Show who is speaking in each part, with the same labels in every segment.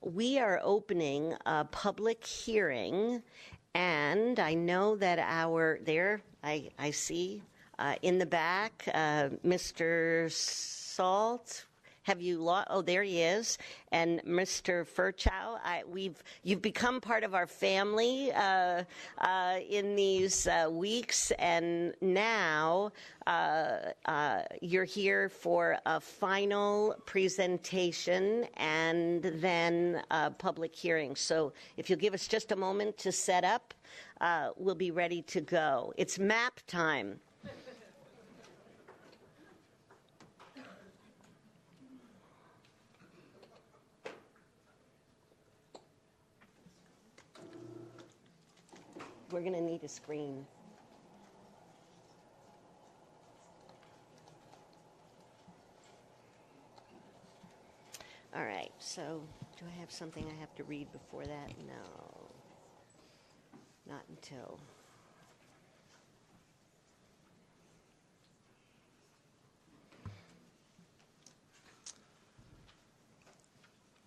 Speaker 1: We are opening a public hearing, and I know that I see in the back, Mr. Salt. Have you lost? Oh, there he is. And Mr. Furchow, you've become part of our family in these weeks, and now you're here for a final presentation and then a public hearing. So if you'll give us just a moment to set up, we'll be ready to go. It's map time. We're going to need a screen. All right, so do I have something I have to read before that? No, not until.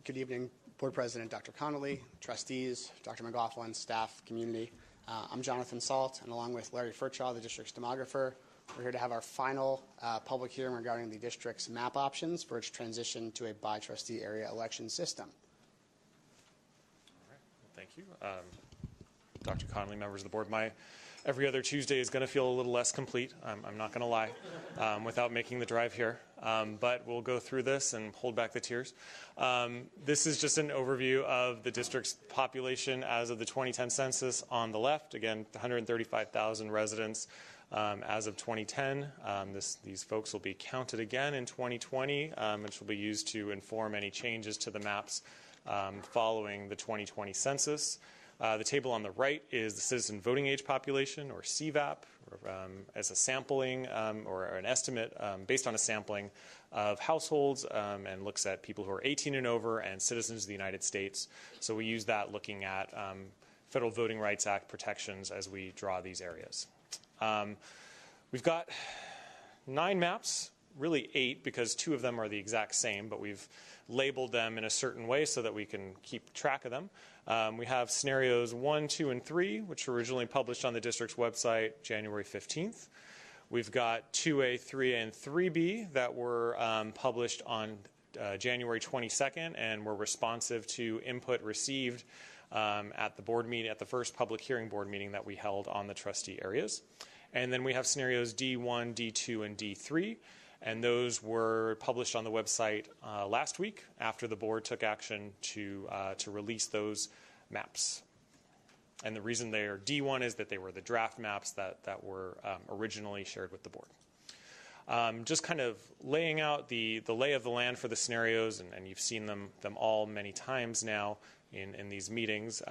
Speaker 2: Good evening, Board President Dr. Connolly, trustees, Dr. McLaughlin, staff, community. I'm Jonathan Salt, and along with Larry Furchaw, the district's demographer, we're here to have our final public hearing regarding the district's map options for its transition to a by-trustee area election system.
Speaker 3: All right. Well, thank you. Dr. Connolly, members of the board, my every other Tuesday is going to feel a little less complete, I'm not going to lie, without making the drive here. But we'll go through this and hold back the tears. This is just an overview of the district's population as of the 2010 census on the left. Again, 135,000 residents as of 2010. These folks will be counted again in 2020, which will be used to inform any changes to the maps following the 2020 census. The table on the right is the citizen voting age population, or CVAP, as a sampling or an estimate based on a sampling of households and looks at people who are 18 and over and citizens of the United States. So we use that looking at Federal Voting Rights Act protections as we draw these areas. We've got 9 maps, really 8 because 2 of them are the exact same, but we've labeled them in a certain way so that we can keep track of them. We have scenarios 1, 2, and 3, which were originally published on the district's website January 15th. We've got 2A, 3A, and 3B that were published on January 22nd and were responsive to input received at the board meeting, at the first public hearing board meeting that we held on the trustee areas. And then we have scenarios D1, D2, and D3. And those were published on the website last week after the board took action to release those maps. And the reason they are D1 is that they were the draft maps that were originally shared with the board. Just kind of laying out the lay of the land for the scenarios, and you've seen them all many times now in these meetings.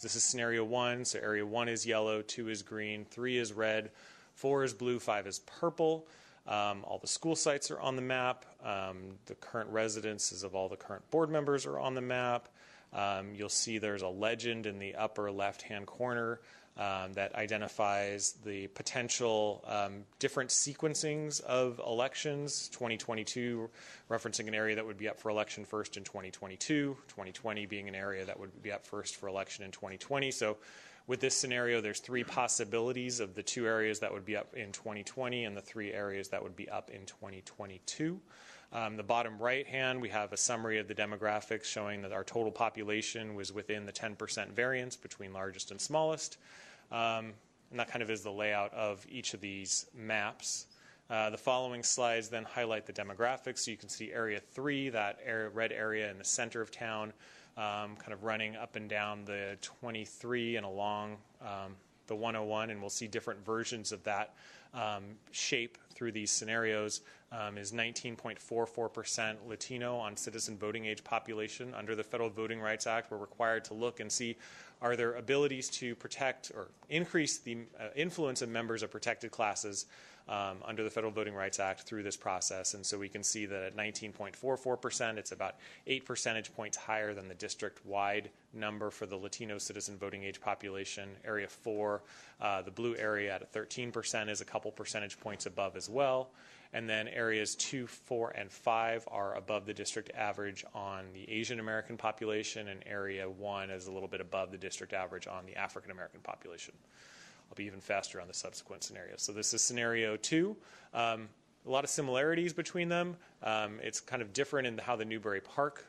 Speaker 3: This is scenario 1, so area 1 is yellow, 2 is green, 3 is red, 4 is blue, 5 is purple. All the school sites are on the map. The current residences of all the current board members are on the map. You'll see there's a legend in the upper left-hand corner that identifies the potential different sequencings of elections. 2022 referencing an area that would be up for election first in 2022. 2020 being an area that would be up first for election in 2020. So with this scenario, there's 3 possibilities of the 2 areas that would be up in 2020 and the 3 areas that would be up in 2022. The bottom right hand, we have a summary of the demographics showing that our total population was within the 10% variance between largest and smallest. And that kind of is the layout of each of these maps. The following slides then highlight the demographics. So you can see area 3, that red area in the center of town, kind of running up and down the 23 and along the 101, and we'll see different versions of that shape through these scenarios. Is 19.44% Latino on citizen voting age population. Under the Federal Voting Rights Act, we're required to look and see, are there abilities to protect or increase the influence of members of protected classes under the Federal Voting Rights Act through this process. And so we can see that at 19.44%, it's about 8 percentage points higher than the district-wide number for the Latino citizen voting age population. Area 4, the blue area at 13% is a couple percentage points above as well. And then areas 2, 4, and 5 are above the district average on the Asian American population, and area 1 is a little bit above the district average on the African American population. I'll be even faster on the subsequent scenarios. So this is scenario 2. A lot of similarities between them. It's kind of different in how the Newbury Park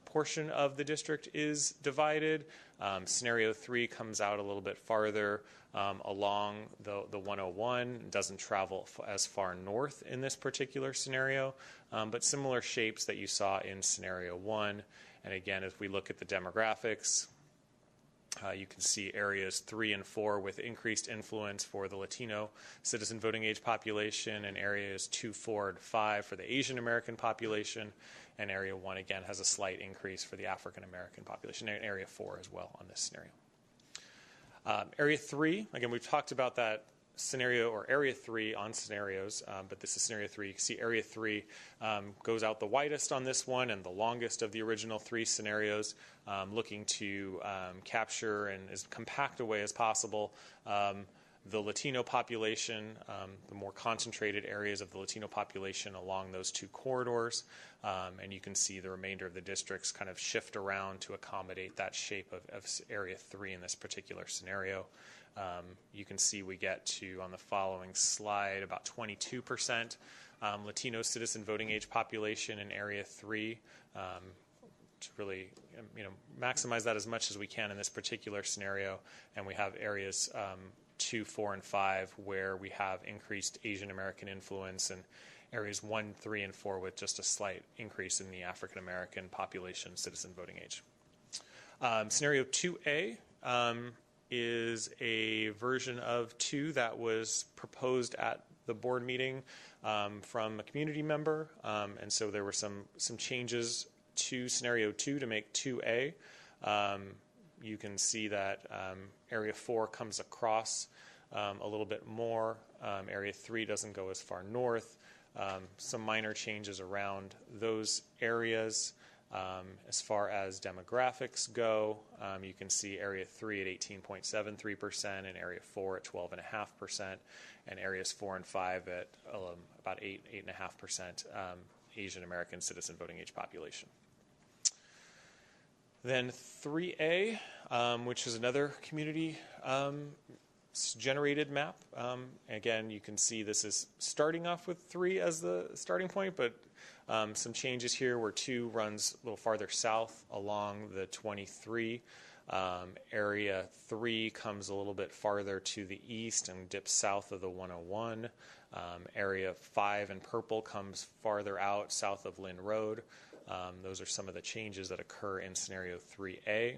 Speaker 3: portion of the district is divided. Scenario 3 comes out a little bit farther along the 101, doesn't travel as far north in this particular scenario, but similar shapes that you saw in scenario 1. And again, if we look at the demographics, you can see areas 3 and 4 with increased influence for the Latino citizen voting age population, and areas 2, 4, and 5 for the Asian American population, and area 1 again has a slight increase for the African American population, and area 4 as well on this scenario. Area 3, again, we've talked about that scenario, or area 3 on scenarios, but this is scenario 3. You can see area 3 goes out the widest on this one and the longest of the original 3 scenarios, looking to capture and as compact a way as possible the Latino population, the more concentrated areas of the Latino population along those 2 corridors, and you can see the remainder of the districts kind of shift around to accommodate that shape of area 3 in this particular scenario. You can see we get to, on the following slide, about 22% Latino citizen voting age population in area 3. To really maximize that as much as we can in this particular scenario, and we have areas 2, 4, and 5 where we have increased Asian American influence, and areas 1, 3, and 4 with just a slight increase in the African American population citizen voting age. Scenario 2A is a version of 2 that was proposed at the board meeting from a community member, and so there were some changes to scenario 2 to make 2A. You can see that area 4 comes across a little bit more. Area 3 doesn't go as far north. Some minor changes around those areas. As far as demographics go, you can see area 3 at 18.73% and area 4 at 12.5%, and areas 4 and 5 at about 8.5% Asian American citizen voting age population. Then 3A, which is another community generated map. Again, you can see this is starting off with 3 as the starting point, but some changes here where 2 runs a little farther south along the 23. Area 3 comes a little bit farther to the east and dips south of the 101. Area 5 in purple comes farther out south of Lynn Road. Those are some of the changes that occur in scenario 3A.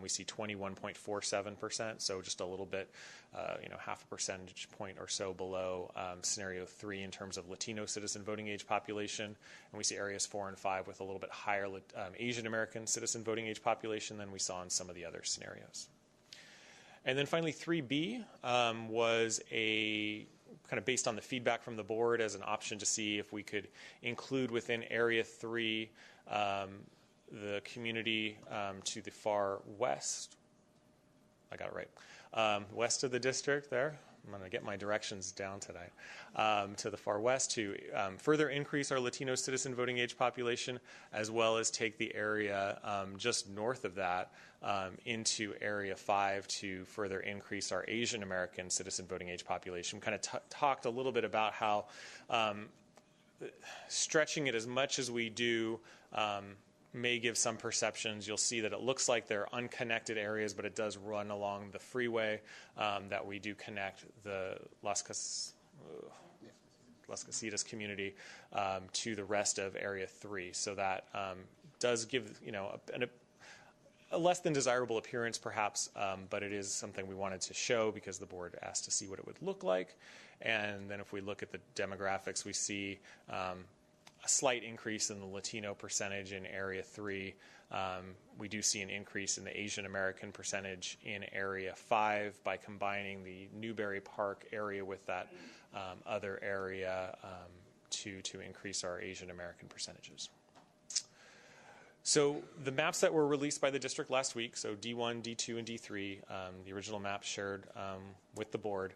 Speaker 3: We see 21.47%, so just a little bit, half a percentage point or so below scenario 3 in terms of Latino citizen voting age population. And we see areas 4 and 5 with a little bit higher Asian American citizen voting age population than we saw in some of the other scenarios. And then finally, 3B was a kind of based on the feedback from the board as an option to see if we could include within area 3 the community to the far west. I got it right. West of the district there. I'm going to get my directions down tonight. To the far west to further increase our Latino citizen voting age population, as well as take the area just north of that into area 5 to further increase our Asian American citizen voting age population. We kind of talked a little bit about how stretching it as much as we do may give some perceptions. You'll see that it looks like they're unconnected areas, but it does run along the freeway that we do connect the Las Casitas community to the rest of Area 3. So that does give a less than desirable appearance, perhaps, but it is something we wanted to show because the board asked to see what it would look like. And then if we look at the demographics, we see a slight increase in the Latino percentage in Area 3. We do see an increase in the Asian American percentage in Area 5 by combining the Newbury Park area with that other area to increase our Asian American percentages. So the maps that were released by the district last week, so D1, D2, and D3, the original map shared with the board.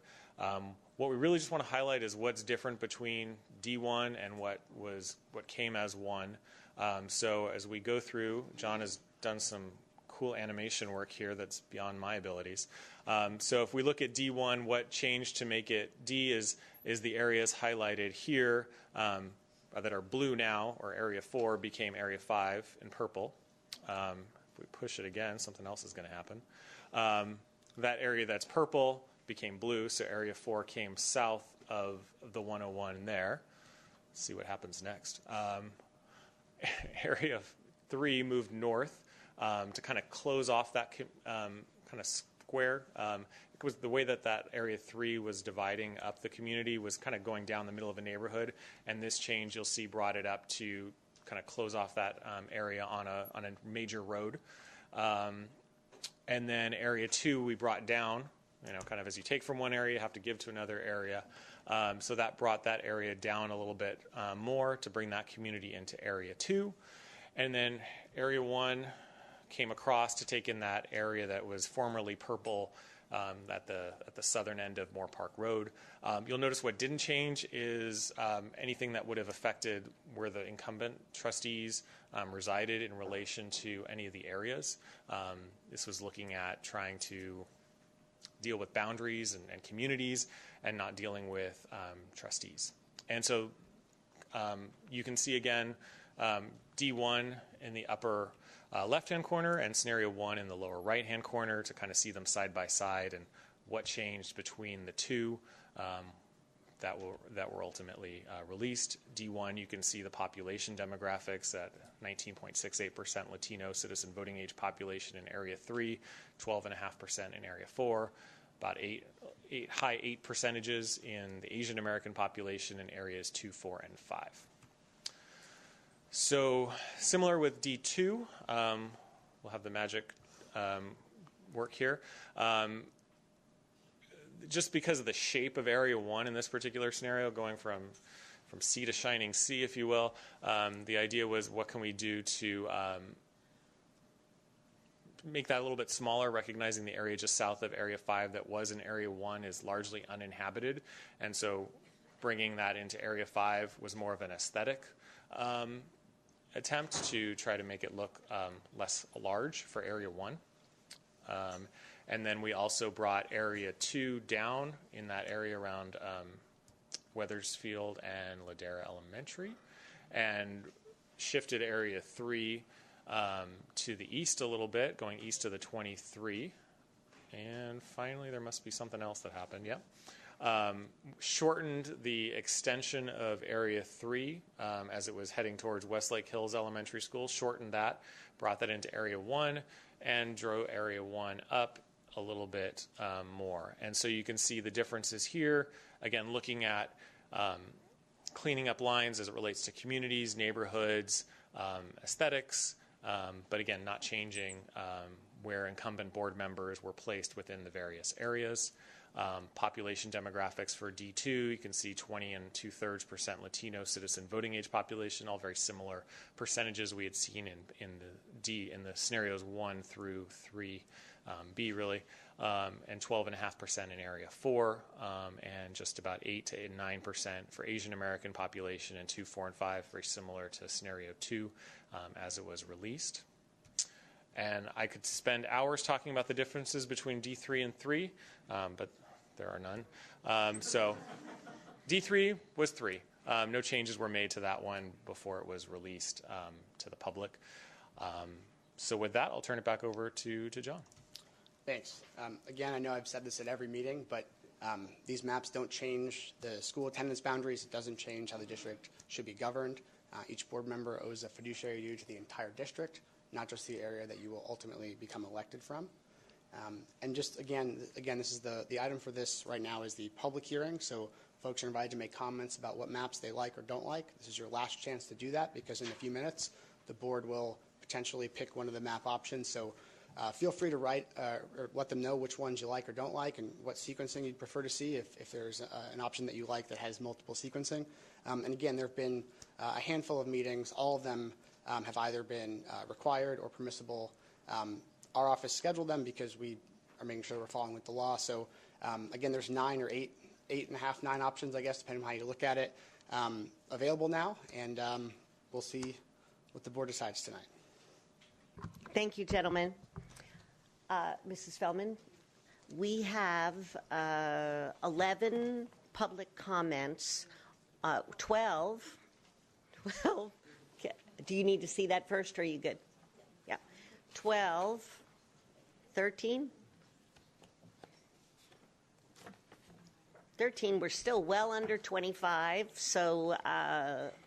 Speaker 3: What we really just want to highlight is what's different between D1 and what came as 1. So as we go through, John has done some cool animation work here that's beyond my abilities. So if we look at D1, what changed to make it D is the areas highlighted here that are blue now, or Area 4 became Area 5 in purple. If we push it again, something else is going to happen. That area that's purple became blue, so Area 4 came south of the 101 there. Let's see what happens next. Area 3 moved north to kind of close off that kind of square. It was the way that Area 3 was dividing up the community was kind of going down the middle of a neighborhood, and this change you'll see brought it up to kind of close off that area on a major road. And then Area 2 we brought down, kind of as you take from one area, you have to give to another area. So that brought that area down a little bit more to bring that community into Area 2. And then Area 1 came across to take in that area that was formerly purple at the southern end of Moore Park Road. You'll notice what didn't change is anything that would have affected where the incumbent trustees resided in relation to any of the areas. This was looking at trying to deal with boundaries and communities and not dealing with trustees. And so you can see again D1 in the upper left-hand corner and Scenario 1 in the lower right-hand corner to kind of see them side by side and what changed between the two that were ultimately released. D1, you can see the population demographics at 19.68% Latino citizen voting age population in Area 3, 12.5% in Area 4, about high 8 percentages in the Asian American population in Areas 2, 4, and 5. So similar with D2, we'll have the magic work here. Just because of the shape of Area 1 in this particular scenario, going from sea to shining sea, if you will, the idea was what can we do to make that a little bit smaller, recognizing the area just south of Area 5 that was in Area 1 is largely uninhabited. And so bringing that into Area 5 was more of an aesthetic attempt to try to make it look less large for Area 1. And then we also brought Area 2 down in that area around Weathersfield and Ladera Elementary and shifted Area 3 to the east a little bit, going east to the 23. And finally, there must be something else that happened. Yep. Shortened the extension of Area 3 as it was heading towards Westlake Hills Elementary School, shortened that, brought that into Area 1, and drew Area 1 up a little bit more. And so you can see the differences here, again, looking at cleaning up lines as it relates to communities, neighborhoods, aesthetics, but again, not changing where incumbent board members were placed within the various areas. Population demographics for D2, you can see 20 and 2/3% Latino citizen voting age population, all very similar percentages we had seen in the scenarios 1 through 3B really, and 12.5% in Area 4, and just about 8 to 9% for Asian American population, and 2, 4, and 5, very similar to scenario 2 as it was released. And I could spend hours talking about the differences between D3 and 3, but there are none. So D3 was 3. No changes were made to that one before it was released to the public. So with that, I'll turn it back over to John.
Speaker 2: Thanks. Again, I know I've said this at every meeting, but these maps don't change the school attendance boundaries. It doesn't change how the district should be governed. Each board member owes a fiduciary duty to the entire district, not just the area that you will ultimately become elected from. And just again, this is the item for this right now is the public hearing. So folks are invited to make comments about what maps they like or don't like. This is your last chance to do that because in a few minutes, the board will potentially pick one of the map options. So feel free to write or let them know which ones you like or don't like and what sequencing you'd prefer to see if there's an option that you like that has multiple sequencing. And again, there have been a handful of meetings. All of them have either been required or permissible. Our office scheduled them because we are making sure we're following with the law. So again, there's 9 or 8.5, 9 options, I guess, depending on how you look at it. available now, and we'll see what the board decides tonight.
Speaker 1: Thank you, gentlemen. Mrs. Feldman, we have 11 public comments, 12. Do you need to see that first, or are you good? Yeah. 12, 13? 13, we're still well under 25, so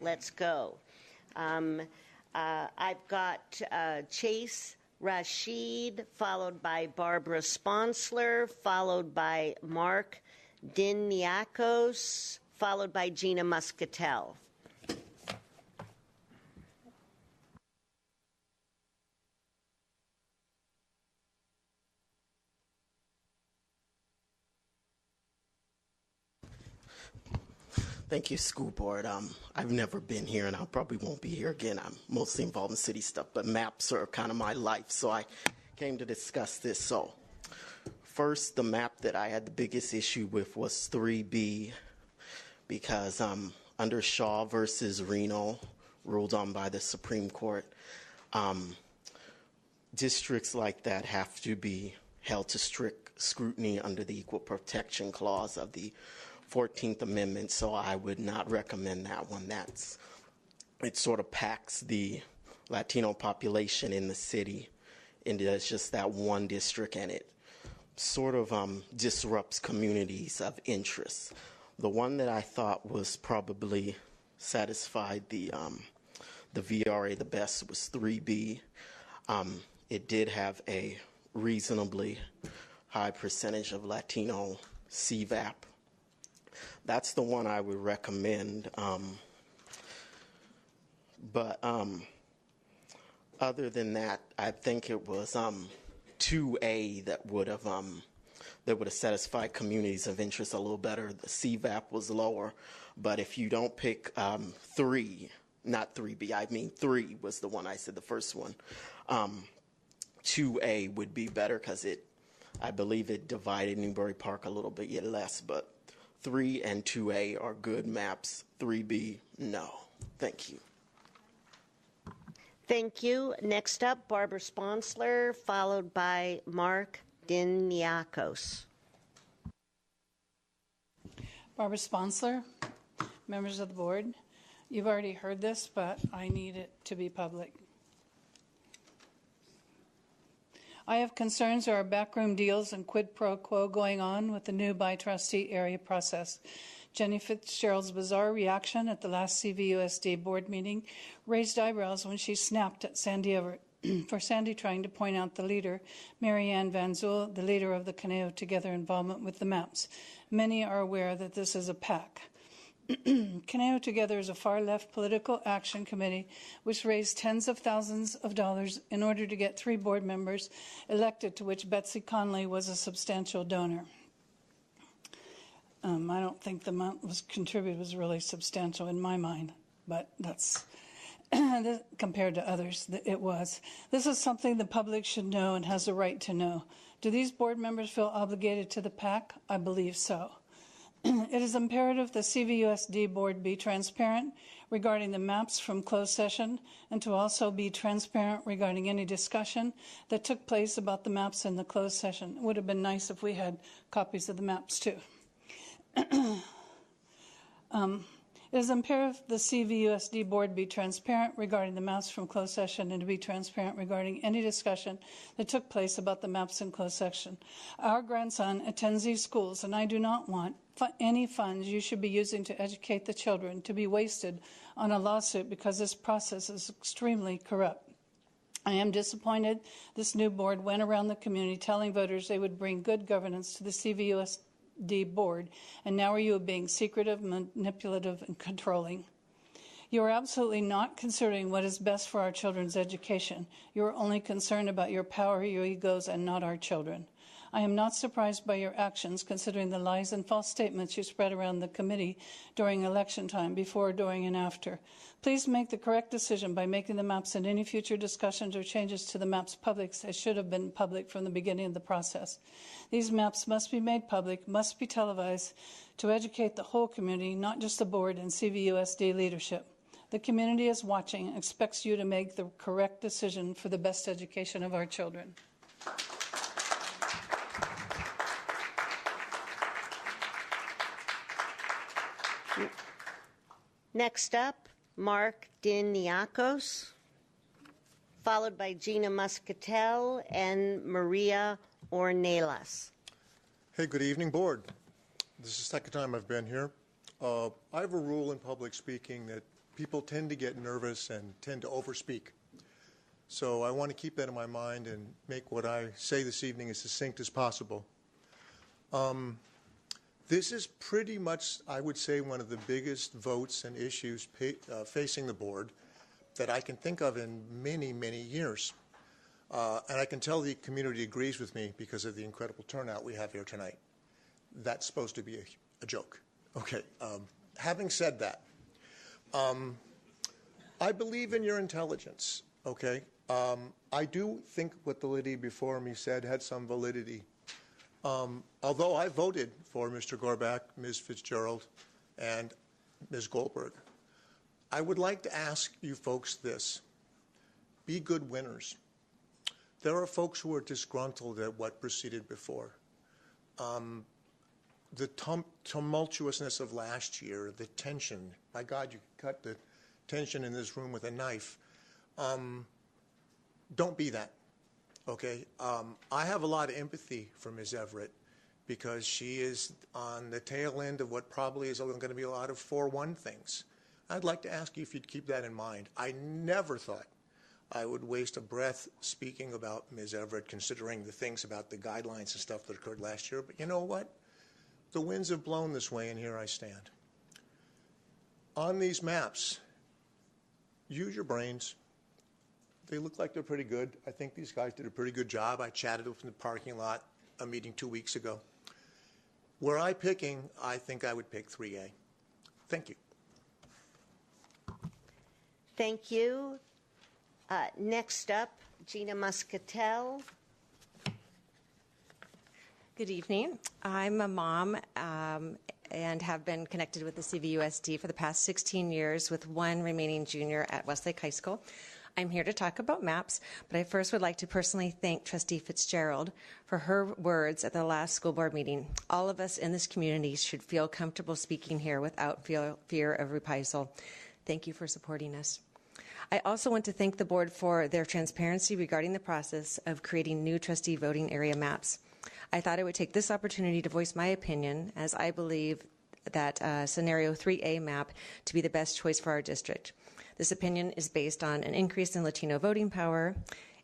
Speaker 1: let's go. I've got Chase Rashid, followed by Barbara Sponsler, followed by Mark Diniakos, followed by Gina Muscatel.
Speaker 4: Thank you, school board. I've never been here, and I probably won't be here again. I'm mostly involved in city stuff, but maps are kind of my life, so I came to discuss this. So first, the map that I had the biggest issue with was 3B, because under Shaw versus Reno, ruled on by the Supreme Court, districts like that have to be held to strict scrutiny under the Equal Protection Clause of the 14th Amendment, so I would not recommend that one. It sort of packs the Latino population in the city into just that one district, and it sort of disrupts communities of interest. The one that I thought was probably satisfied the VRA the best was 3B. It did have a reasonably high percentage of Latino CVAP. That's the one I would recommend. But other than that, I think it was 2A that would have satisfied communities of interest a little better. The CVAP was lower, but if you don't pick 3, not 3B, I mean 3 was the one I said, the first one. 2A would be better because I believe it divided Newbury Park a little bit less, but 3 and 2A are good maps. 3B, no. Thank you.
Speaker 1: Thank you. Next up, Barbara Sponsler, followed by Mark Diniakos.
Speaker 5: Barbara Sponsler, members of the board. You've already heard this, but I need it to be public. I have concerns there are backroom deals and quid pro quo going on with the new by-trustee area process. Jenny Fitzgerald's bizarre reaction at the last CVUSD board meeting raised eyebrows when she snapped at Sandy Everett for Sandy trying to point out the leader, Mary Ann Van Zyl, the leader of the Conejo Together involvement with the maps. Many are aware that this is a PAC. Conejo Together is a far-left political action committee which raised tens of thousands of dollars in order to get 3 board members elected, to which Betsy Conley was a substantial donor. I don't think the amount was contributed was really substantial in my mind, but that's compared to others, it was. This is something the public should know and has the right to know. Do these board members feel obligated to the PAC? I believe so. It is imperative the CVUSD board be transparent regarding the maps from closed session and to also be transparent regarding any discussion that took place about the maps in the closed session. It would have been nice if we had copies of the maps too. It is imperative the CVUSD board be transparent regarding the maps from closed session and to be transparent regarding any discussion that took place about the maps in closed session. Our grandson attends these schools, and I do not want any funds you should be using to educate the children to be wasted on a lawsuit because this process is extremely corrupt. I am disappointed this new board went around the community telling voters they would bring good governance to the CVUSD board, and now are you being secretive, manipulative, and controlling? You are absolutely not considering what is best for our children's education. You are only concerned about your power, your egos, and not our children. I am not surprised by your actions, considering the lies and false statements you spread around the committee during election time, before, during, and after. Please make the correct decision by making the maps and any future discussions or changes to the maps public as should have been public from the beginning of the process. These maps must be made public, must be televised to educate the whole community, not just the board and CVUSD leadership. The community is watching and expects you to make the correct decision for the best education of our children.
Speaker 1: Next up, Mark Diniakos, followed by Gina Muscatel and Maria Ornelas.
Speaker 6: Hey, good evening, board. This is the second time I've been here. I have a rule in public speaking that people tend to get nervous and tend to overspeak. So I want to keep that in my mind and make what I say this evening as succinct as possible. This is pretty much, I would say, one of the biggest votes and issues facing the board that I can think of in many, many years. And I can tell the community agrees with me because of the incredible turnout we have here tonight. That's supposed to be a joke. Okay. Having said that, I believe in your intelligence, okay? I do think what the lady before me said had some validity. Although I voted for Mr. Gorbach, Ms. Fitzgerald, and Ms. Goldberg, I would like to ask you folks this. Be good winners. There are folks who are disgruntled at what proceeded before. The tumultuousness of last year, the tension, my God, you cut the tension in this room with a knife. Don't be that, okay? I have a lot of empathy for Ms. Everett because she is on the tail end of what probably is going to be a lot of 4-1 things. I'd like to ask you if you'd keep that in mind. I never thought I would waste a breath speaking about Ms. Everett, considering the things about the guidelines and stuff that occurred last year. But you know what? The winds have blown this way, and here I stand. On these maps, use your brains. They look like they're pretty good. I think these guys did a pretty good job. I chatted with them in the parking lot, a meeting 2 weeks ago. Were I picking, I think I would pick 3A. Thank you.
Speaker 1: Thank you. Next up, Gina Muscatel.
Speaker 7: Good evening. I'm a mom and have been connected with the CVUSD for the past 16 years with one remaining junior at Westlake High School. I'm here to talk about maps, but I first would like to personally thank Trustee Fitzgerald for her words at the last school board meeting. All of us in this community should feel comfortable speaking here without fear of reprisal. Thank you for supporting us. I also want to thank the board for their transparency regarding the process of creating new trustee voting area maps. I thought I would take this opportunity to voice my opinion, as I believe that scenario 3A map to be the best choice for our district. This opinion is based on an increase in Latino voting power,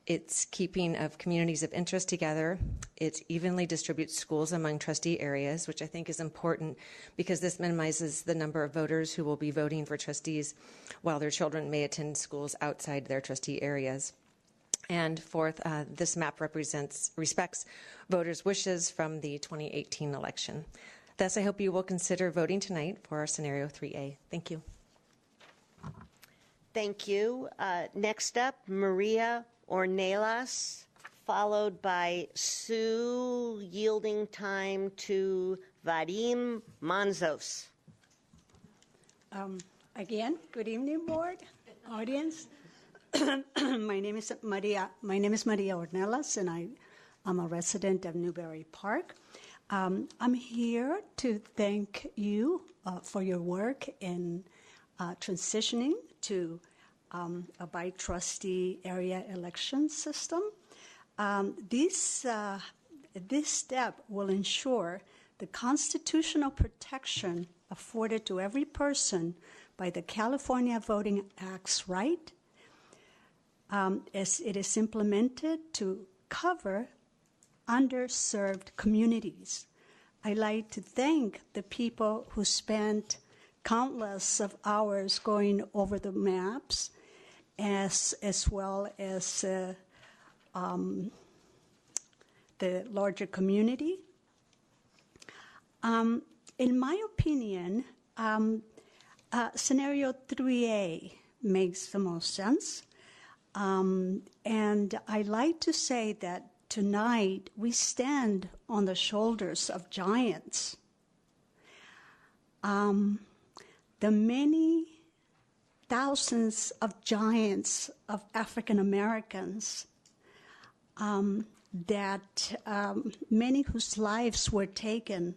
Speaker 7: its keeping of communities of interest together, it evenly distributes schools among trustee areas, which I think is important because this minimizes the number of voters who will be voting for trustees while their children may attend schools outside their trustee areas. And fourth, this map respects voters' wishes from the 2018 election. Thus, I hope you will consider voting tonight for our scenario 3A. Thank you.
Speaker 1: Thank you. Next up, Maria Ornelas, followed by Sue, yielding time to Vadim Manzos.
Speaker 8: Again, good evening, board, audience. My name is Maria Ornelas, and I'm a resident of Newbury Park. I'm here to thank you for your work in transitioning to a by-trustee area election system. This step will ensure the constitutional protection afforded to every person by the California Voting Act's right, as it is implemented to cover underserved communities. I'd like to thank the people who spent countless of hours going over the maps, as well as the the larger community. In my opinion, scenario 3A makes the most sense. And I like to say that tonight we stand on the shoulders of giants. The many thousands of giants of African Americans that many whose lives were taken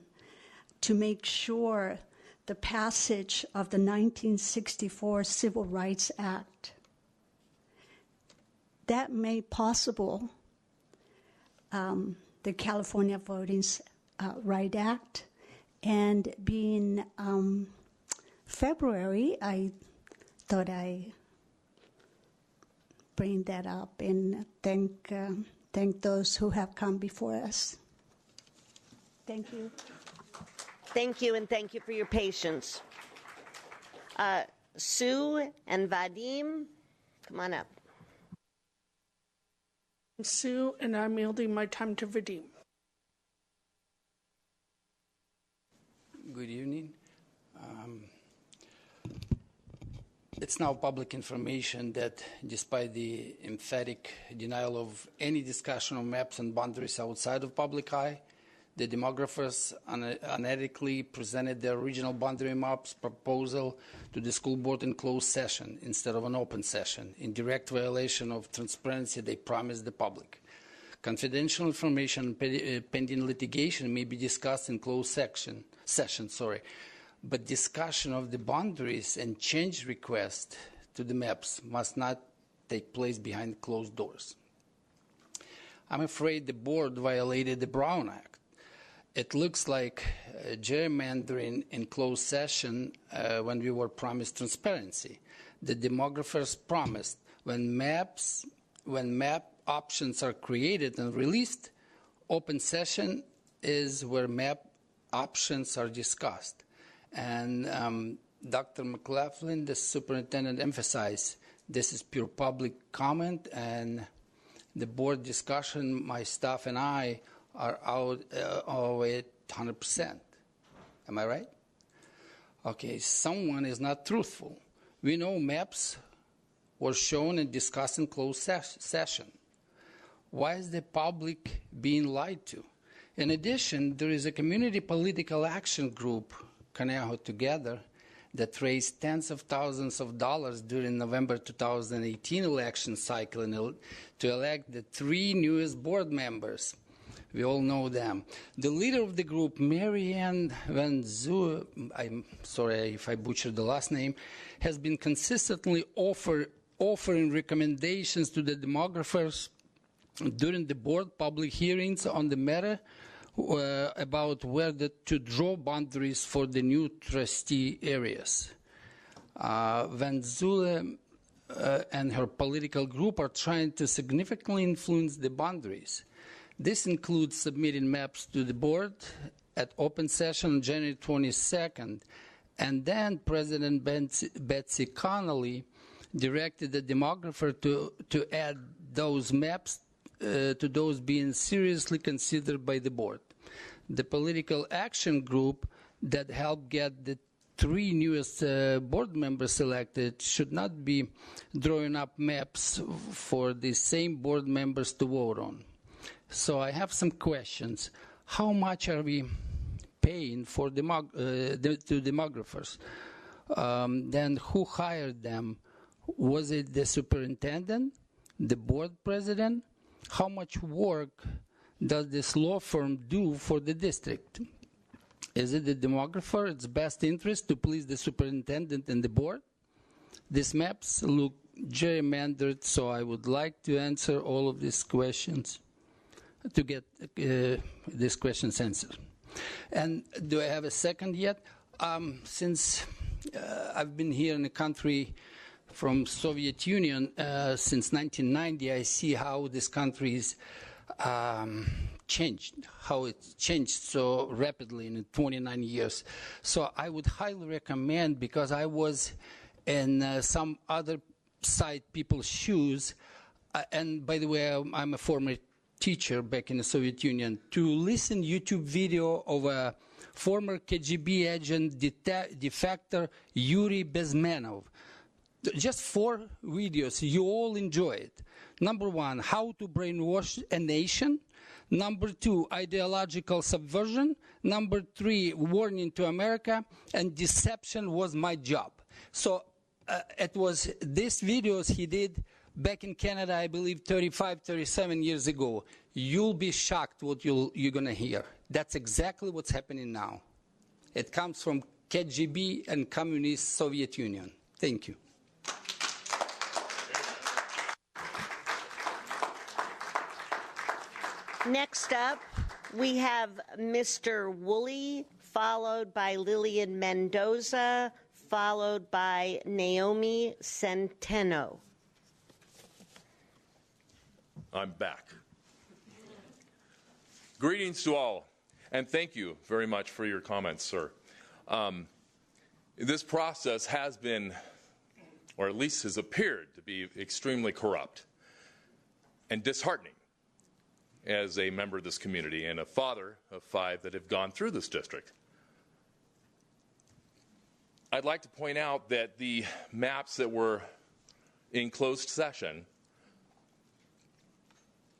Speaker 8: to make sure the passage of the 1964 Civil Rights Act. That made possible the California Voting Rights Act. And being February, I thought I bring that up and thank those who have come before us. Thank you.
Speaker 1: Thank you, and thank you for your patience. Sue and Vadim, come on up.
Speaker 9: I'm Sue, and I'm yielding my time to Vadim.
Speaker 10: Good evening. It's now public information that despite the emphatic denial of any discussion of maps and boundaries outside of public eye, the demographers unethically presented their original boundary maps proposal to the school board in closed session instead of an open session, in direct violation of transparency they promised the public. Confidential information pending litigation may be discussed in closed session, but discussion of the boundaries and change requests to the maps must not take place behind closed doors. I'm afraid the board violated the Brown Act. It looks like gerrymandering in closed session when we were promised transparency. The demographers promised when map options are created and released, open session is where map options are discussed. And Dr. McLaughlin, the superintendent, emphasized this is pure public comment, and the board discussion, my staff and I are out of it 100%. Am I right? Okay, someone is not truthful. We know maps were shown and discussed in closed session. Why is the public being lied to? In addition, there is a community political action group, Conejo Together, that raised tens of thousands of dollars during November 2018 election cycle to elect the 3 newest board members. We all know them. The leader of the group, Marianne Van Zoo, I'm sorry if I butchered the last name, has been consistently offering recommendations to the demographers during the board public hearings on the matter about where to draw boundaries for the new trustee areas. Van Zule and her political group are trying to significantly influence the boundaries. This includes submitting maps to the board at open session on January 22nd, and then President Betsy Connolly directed the demographer to add those maps to those being seriously considered by the board. The political action group that helped get the 3 newest board members elected should not be drawing up maps for the same board members to vote on. So I have some questions. How much are we paying for to demographers? Then who hired them? Was it the superintendent, the board president? How much work does this law firm do for the district? Is it the demographer, its best interest to please the superintendent and the board? These maps look gerrymandered, so I would like to answer all of these questions, to get these questions answered. And do I have a second yet? Since I've been here in the country from Soviet Union since 1990, I see how this country's changed, how it's changed so rapidly in 29 years. So I would highly recommend, because I was in some other side people's shoes, and by the way, I'm a former teacher back in the Soviet Union to listen YouTube video of a former KGB agent defector Yuri Bezmenov. Just 4 videos, you all enjoy it. Number 1, how to brainwash a nation. Number 2, ideological subversion. Number 3, warning to America. And deception was my job. So it was these videos he did back in Canada, I believe 35, 37 years ago. You'll be shocked what you're going to hear. That's exactly what's happening now. It comes from KGB and Communist Soviet Union. Thank you.
Speaker 1: Next up, we have Mr. Woolley, followed by Lillian Mendoza, followed by Naomi Centeno.
Speaker 11: I'm back. Greetings to all, and thank you very much for your comments, sir. This process has been, or at least has appeared to be, extremely corrupt and disheartening as a member of this community and a father of 5 that have gone through this district. I'd like to point out that the maps that were in closed session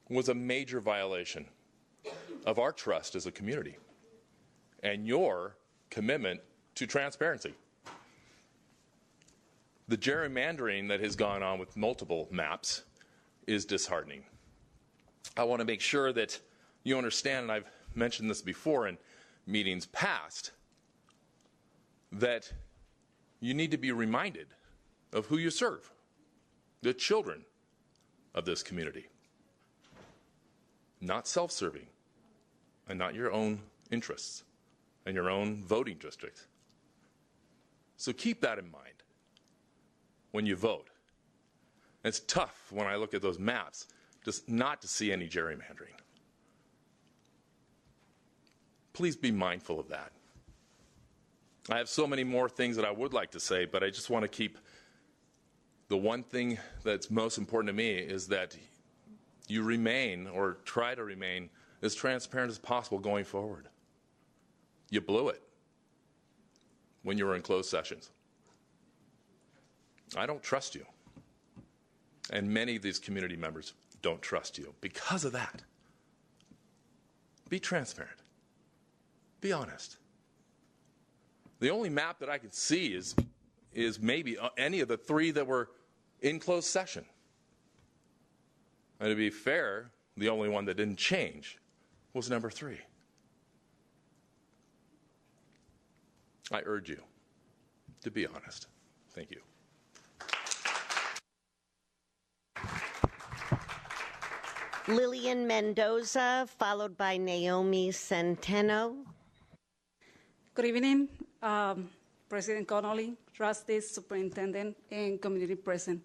Speaker 11: was a major violation of our trust as a community and your commitment to transparency. The gerrymandering that has gone on with multiple maps is disheartening. I want to make sure that you understand, and I've mentioned this before in meetings past, that you need to be reminded of who you serve, the children of this community. Not self-serving, and not your own interests and your own voting district. So keep that in mind when you vote. It's tough when I look at those maps just not to see any gerrymandering. Please be mindful of that. I have so many more things that I would like to say, but I just want to keep the one thing that's most important to me is that you remain, or try to remain, as transparent as possible going forward. You blew it when you were in closed sessions. I don't trust you. And many of these community members don't trust you because of that. Be transparent. Be honest. The only map that I can see is maybe any of the 3 that were in closed session. And to be fair, the only one that didn't change was number 3. I urge you to be honest. Thank you.
Speaker 1: Lillian Mendoza, followed by Naomi Centeno.
Speaker 12: Good evening, President Connolly, trustees, superintendent, and community present.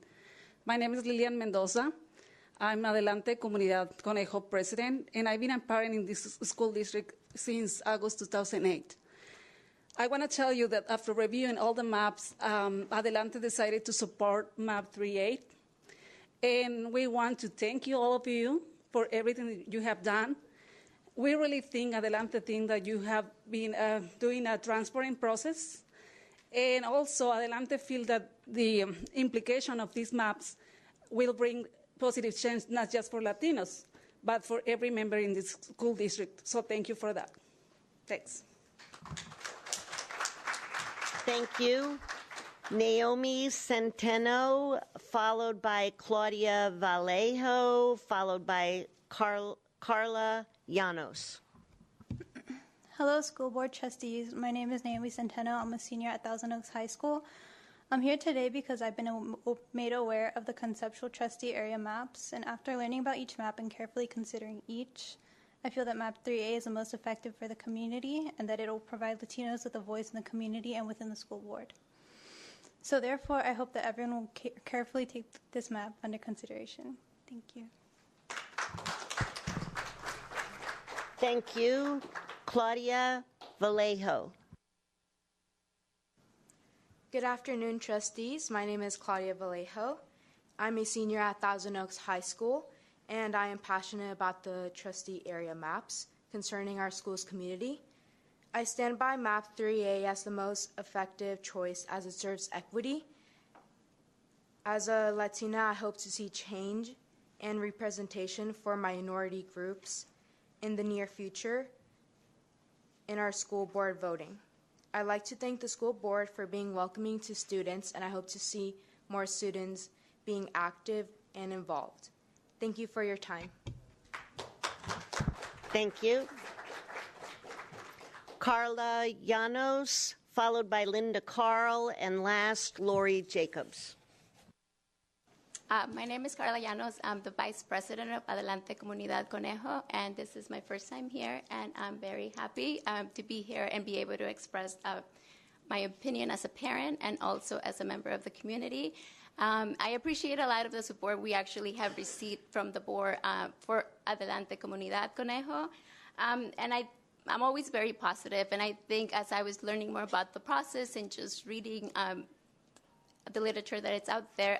Speaker 12: My name is Lillian Mendoza. I'm Adelante Comunidad Conejo president, and I've been a parent in this school district since August 2008. I want to tell you that after reviewing all the maps, Adelante decided to support map 38. And we want to thank you, all of you, for everything that you have done. We really think, Adelante, that you have been doing a transparent process. And also, Adelante feel that the implication of these maps will bring positive change, not just for Latinos, but for every member in this school district. So thank you for that. Thanks.
Speaker 1: Thank you. Naomi Centeno, followed by Claudia Vallejo, followed by Carla Llanos.
Speaker 13: Hello, school board trustees. My name is Naomi Centeno. I'm a senior at Thousand Oaks High School. I'm here today because I've been made aware of the conceptual trustee area maps, and after learning about each map and carefully considering each, I feel that map 3A is the most effective for the community and that it will provide Latinos with a voice in the community and within the school board. So therefore, I hope that everyone will carefully take this map under consideration. Thank you.
Speaker 1: Thank you. Claudia Vallejo.
Speaker 14: Good afternoon, trustees. My name is Claudia Vallejo. I'm a senior at Thousand Oaks High School, and I am passionate about the trustee area maps concerning our school's community. I stand by Map 3A as the most effective choice as it serves equity. As a Latina, I hope to see change and representation for minority groups in the near future in our school board voting. I'd like to thank the school board for being welcoming to students, and I hope to see more students being active and involved. Thank you for your time.
Speaker 1: Thank you. Carla Llanos, followed by Linda Carl, and last, Lori Jacobs.
Speaker 15: My name is Carla Llanos. I'm the Vice President of Adelante Comunidad Conejo, and this is my first time here, and I'm very happy to be here and be able to express my opinion as a parent and also as a member of the community. I appreciate a lot of the support we actually have received from the board for Adelante Comunidad Conejo, and I'm always very positive, and I think as I was learning more about the process and just reading the literature that it's out there,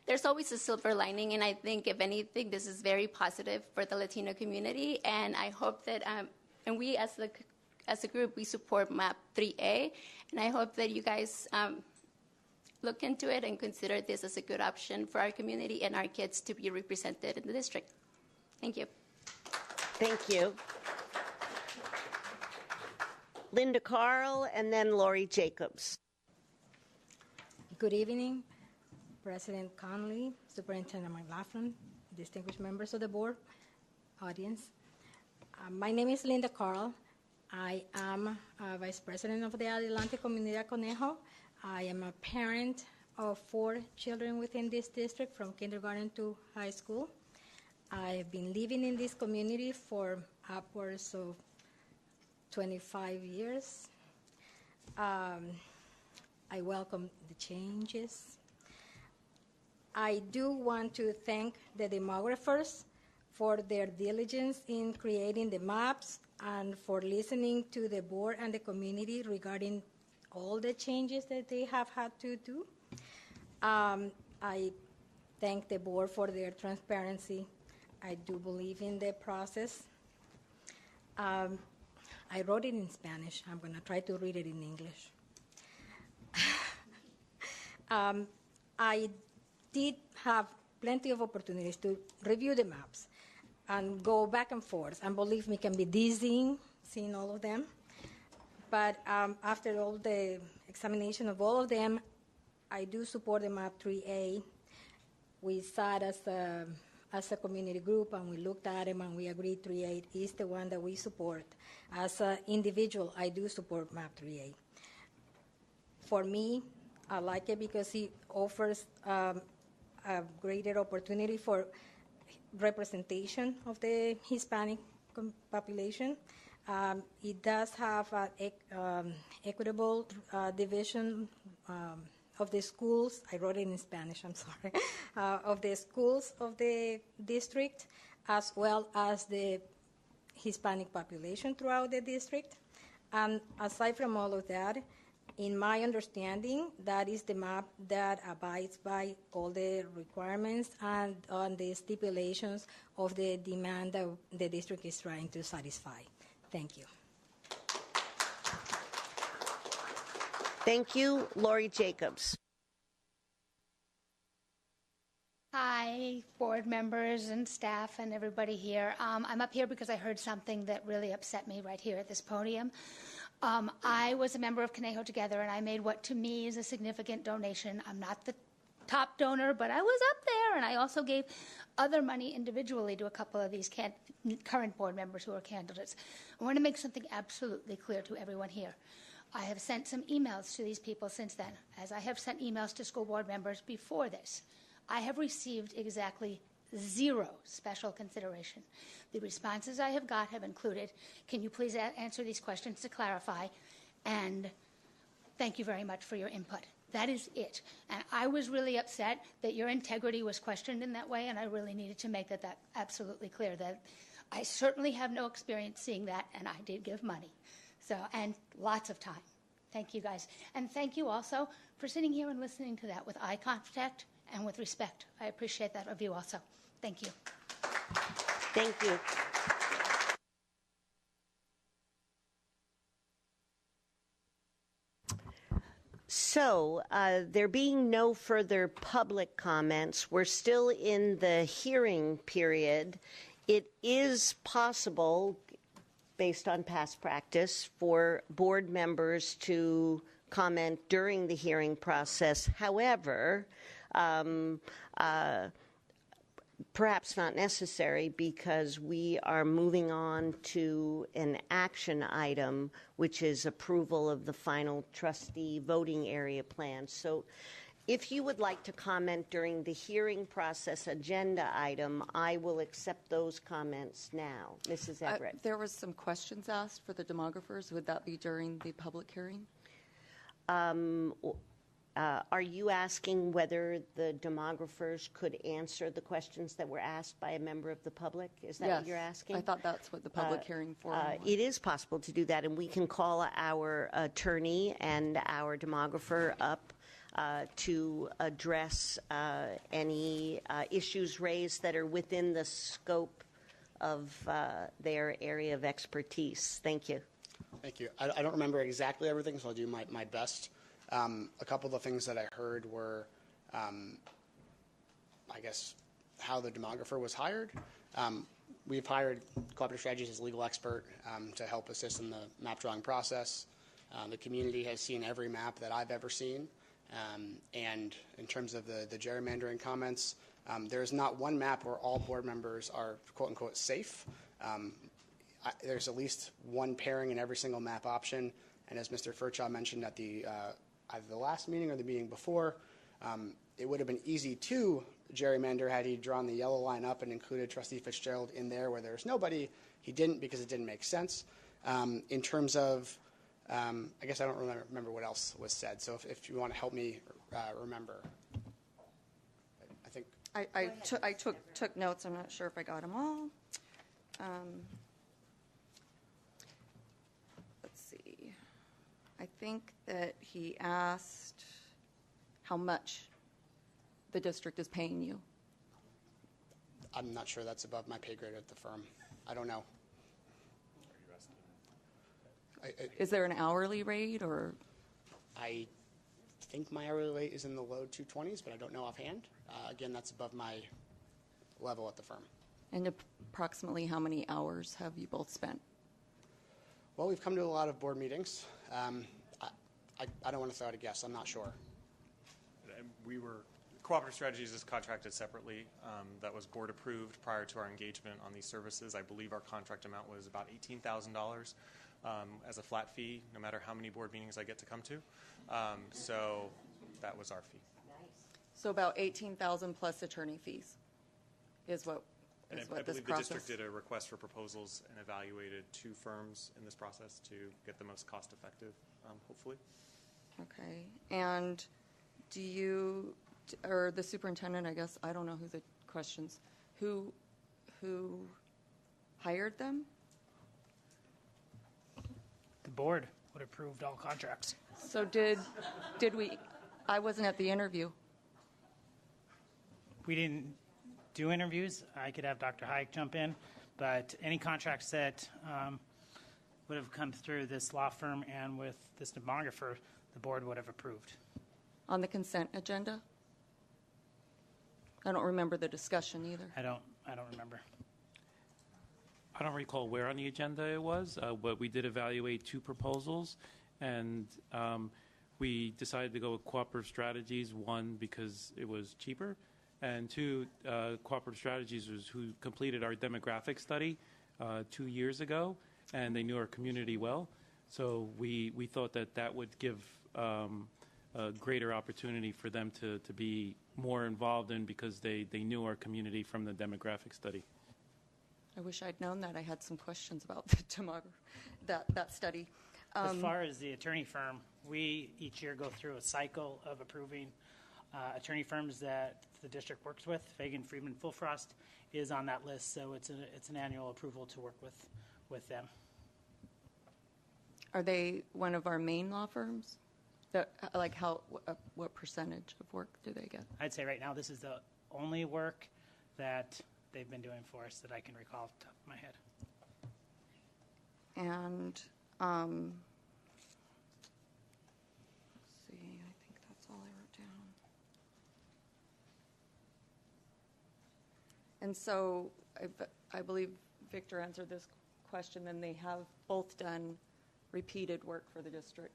Speaker 15: there's always a silver lining, and I think, if anything, this is very positive for the Latino community, and I hope that, and we as a group, we support MAP 3A, and I hope that you guys look into it and consider this as a good option for our community and our kids to be represented in the district. Thank you.
Speaker 1: Thank you. Linda Carl, and then Lori Jacobs.
Speaker 16: Good evening, President Connolly, Superintendent McLaughlin, distinguished members of the board, audience. My name is Linda Carl. I am Vice President of the Adelante Comunidad Conejo. I am a parent of 4 children within this district from kindergarten to high school. I've been living in this community for upwards of 25 years. I welcome the changes. I do want to thank the demographers for their diligence in creating the maps and for listening to the board and the community regarding all the changes that they have had to do. I thank the board for their transparency. I do believe in the process. I wrote it in Spanish. I'm going to try to read it in English. I did have plenty of opportunities to review the maps and go back and forth. And believe me, it can be dizzying seeing all of them. But after all the examination of all of them, I do support the MAP 3A. We sat as a community group and we looked at them and we agreed 3A is the one that we support. As an individual, I do support MAP 3A. For me, I like it because it offers a greater opportunity for representation of the Hispanic population. It does have an equitable division of the schools. I wrote it in Spanish, I'm sorry. Of the schools of the district, as well as the Hispanic population throughout the district. And aside from all of that, in my understanding, that is the map that abides by all the requirements and on the stipulations of the demand that the district is trying to satisfy. Thank you.
Speaker 1: Thank you. Lori Jacobs.
Speaker 17: Hi, board members and staff and everybody here. I'm up here because I heard something that really upset me right here at this podium. I was a member of Conejo Together, and I made what to me is a significant donation. I'm not the top donor, but I was up there, and I also gave other money individually to a couple of these current board members who are candidates. I want to make something absolutely clear to everyone here. I have sent some emails to these people since then, as I have sent emails to school board members before this. I have received exactly 0 special consideration. The responses I have got have included, can you please answer these questions to clarify, and thank you very much for your input. That is it. And I was really upset that your integrity was questioned in that way, and I really needed to make that absolutely clear, that I certainly have no experience seeing that, and I did give money. So, and lots of time. Thank you, guys. And thank you also for sitting here and listening to that with eye contact and with respect. I appreciate that of you also. Thank you.
Speaker 1: Thank you. So, there being no further public comments, we're still in the hearing period. It is possible, based on past practice, for board members to comment during the hearing process. However, perhaps not necessary because we are moving on to an action item, which is approval of the final trustee voting area plan. So if you would like to comment during the hearing process agenda item, I will accept those comments now. Mrs. Everett.
Speaker 18: There was some questions asked for the demographers. Would that be during the public hearing?
Speaker 1: Are you asking whether the demographers could answer the questions that were asked by a member of the public? Is that what you're asking?
Speaker 18: I thought that's what the public hearing for was.
Speaker 1: It is possible to do that, and we can call our attorney and our demographer up to address any issues raised that are within the scope of their area of expertise. Thank you.
Speaker 2: Thank you. I don't remember exactly everything, so I'll do my best. A couple of the things that I heard were, I guess, how the demographer was hired. We've hired Cooperative Strategies as legal expert to help assist in the map drawing process. The community has seen every map that I've ever seen. And in terms of the gerrymandering comments, there's not one map where all board members are quote-unquote safe. There's at least one pairing in every single map option. And as Mr. Furchaw mentioned at the either the last meeting or the meeting before, it would have been easy to gerrymander had he drawn the yellow line up and included Trustee Fitzgerald in there where there's nobody. He didn't because it didn't make sense. In terms of, I guess I don't remember what else was said. So if you want to help me remember, I think.
Speaker 18: I took notes. I'm not sure if I got them all. Let's see. I think that he asked how much the district is paying you.
Speaker 2: I'm not sure. That's above my pay grade at the firm. I don't know.
Speaker 18: Is there an hourly rate or?
Speaker 2: I think my hourly rate is in the low 220s, but I don't know offhand. Again, that's above my level at the firm.
Speaker 18: And approximately how many hours have you both spent?
Speaker 2: Well, we've come to a lot of board meetings. I don't want to throw out a guess. I'm not sure.
Speaker 3: Cooperative Strategies is contracted separately. That was board approved prior to our engagement on these services. I believe our contract amount was about $18,000 as a flat fee, no matter how many board meetings I get to come to. So that was our fee.
Speaker 18: So about $18,000 plus attorney fees is what
Speaker 3: I
Speaker 18: this
Speaker 3: believe
Speaker 18: process.
Speaker 3: the district did a request for proposals and evaluated 2 firms in this process to get the most cost effective, hopefully.
Speaker 18: Okay. And do you, or the superintendent, I guess, I don't know who the questions, who hired them?
Speaker 19: The board would have approved all contracts.
Speaker 18: So did we, I wasn't at the interview.
Speaker 19: We didn't do interviews. I could have Dr. Hayek jump in, but any contracts that would have come through this law firm and with this demographer, the board would have approved.
Speaker 18: On the consent agenda? I don't remember the discussion either.
Speaker 19: I don't remember.
Speaker 20: I don't recall where on the agenda it was, but we did evaluate 2 proposals, and we decided to go with Cooperative Strategies, 1, because it was cheaper, and 2, Cooperative Strategies was who completed our demographic study 2 years ago, and they knew our community well. So we thought that would give a greater opportunity for them to be more involved in because they knew our community from the demographic study.
Speaker 18: I wish I'd known that. I had some questions about the that study.
Speaker 19: As far as the attorney firm, we each year go through a cycle of approving attorney firms that the district works with. Fagan, Friedman, Fullfrost is on that list, so it's an annual approval to work with them.
Speaker 18: Are they one of our main law firms? What percentage of work do they get?
Speaker 19: I'd say right now this is the only work that they've been doing for us that I can recall off the top of my head.
Speaker 18: And let's see, I think that's all I wrote down. And so I believe Victor answered this question, and they have both done repeated work for the district.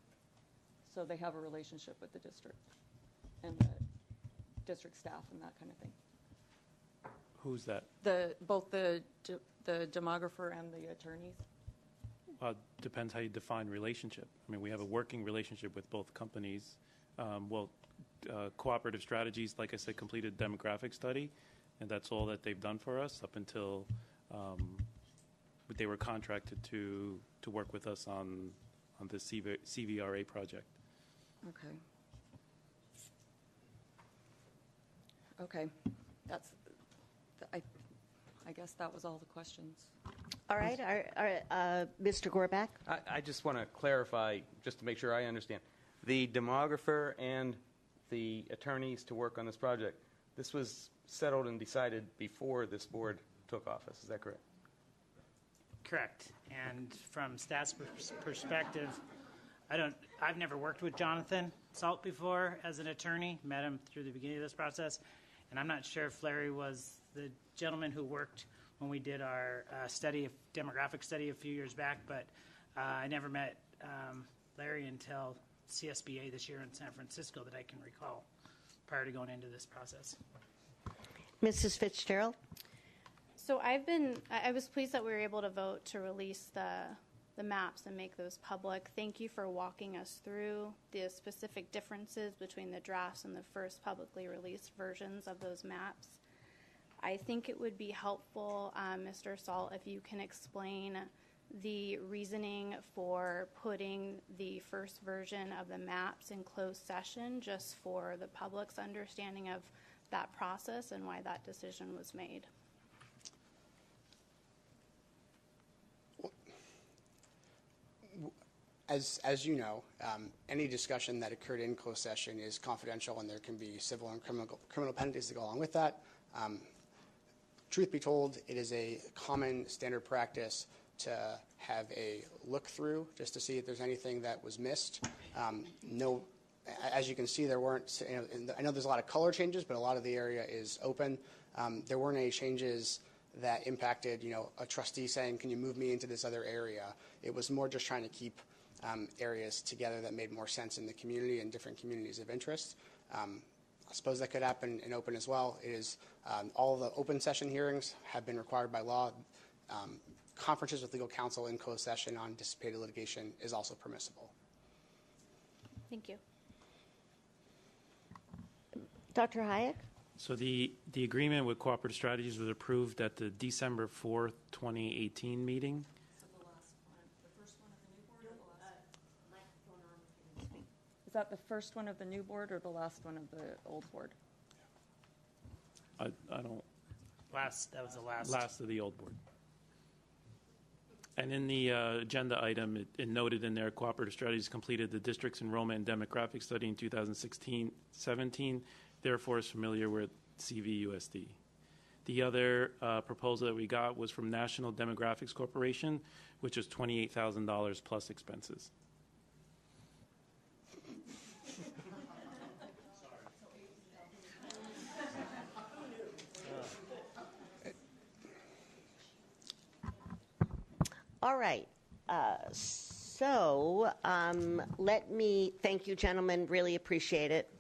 Speaker 18: So they have a relationship with the district and the district staff and that kind of thing.
Speaker 20: Who's that?
Speaker 18: Both the demographer and the attorneys.
Speaker 20: Depends how you define relationship. I mean, we have a working relationship with both companies. Cooperative Strategies, like I said, completed demographic study, and that's all that they've done for us up until they were contracted to work with us on the CVRA project.
Speaker 18: Okay. Okay. I guess that was all the questions.
Speaker 1: All right, Mr. Gorback?
Speaker 21: I just want to clarify, just to make sure I understand. The demographer and the attorneys to work on this project, this was settled and decided before this board took office. Is that correct?
Speaker 19: Correct. And from staff's perspective, I've never worked with Jonathan Salt before as an attorney, met him through the beginning of this process, and I'm not sure if Larry was the gentleman who worked when we did our demographic study a few years back, but I never met Larry until CSBA this year in San Francisco that I can recall prior to going into this process.
Speaker 1: Mrs. Fitzgerald?
Speaker 22: So I was pleased that we were able to vote to release the maps and make those public. Thank you for walking us through the specific differences between the drafts and the first publicly released versions of those maps. I think it would be helpful, Mr. Salt, if you can explain the reasoning for putting the first version of the maps in closed session, just for the public's understanding of that process and why that decision was made.
Speaker 2: As you know, any discussion that occurred in closed session is confidential, and there can be civil and criminal penalties that go along with that. Truth be told, it is a common standard practice to have a look through just to see if there's anything that was missed. No, as you can see, there weren't. I know there's a lot of color changes, but a lot of the area is open. There weren't any changes that impacted, a trustee saying, "Can you move me into this other area?" It was more just trying to keep areas together that made more sense in the community and different communities of interest. I suppose that could happen in open as well. It is all the open session hearings have been required by law. Conferences with legal counsel in closed session on anticipated litigation is also permissible.
Speaker 22: Thank you.
Speaker 1: Dr. Hayek?
Speaker 20: So the agreement with Cooperative Strategies was approved at the December 4th, 2018 meeting.
Speaker 18: Is that the first one of the new board or the last one of the old board?
Speaker 20: I don't.
Speaker 19: That was the last.
Speaker 20: Last of the old board. And in the agenda item, it noted in there, Cooperative Strategies completed the district's enrollment and demographic study in 2016-17, therefore is familiar with CVUSD. The other proposal that we got was from National Demographics Corporation, which is $28,000 plus expenses.
Speaker 1: All right. Let me thank you, gentlemen. Really appreciate it.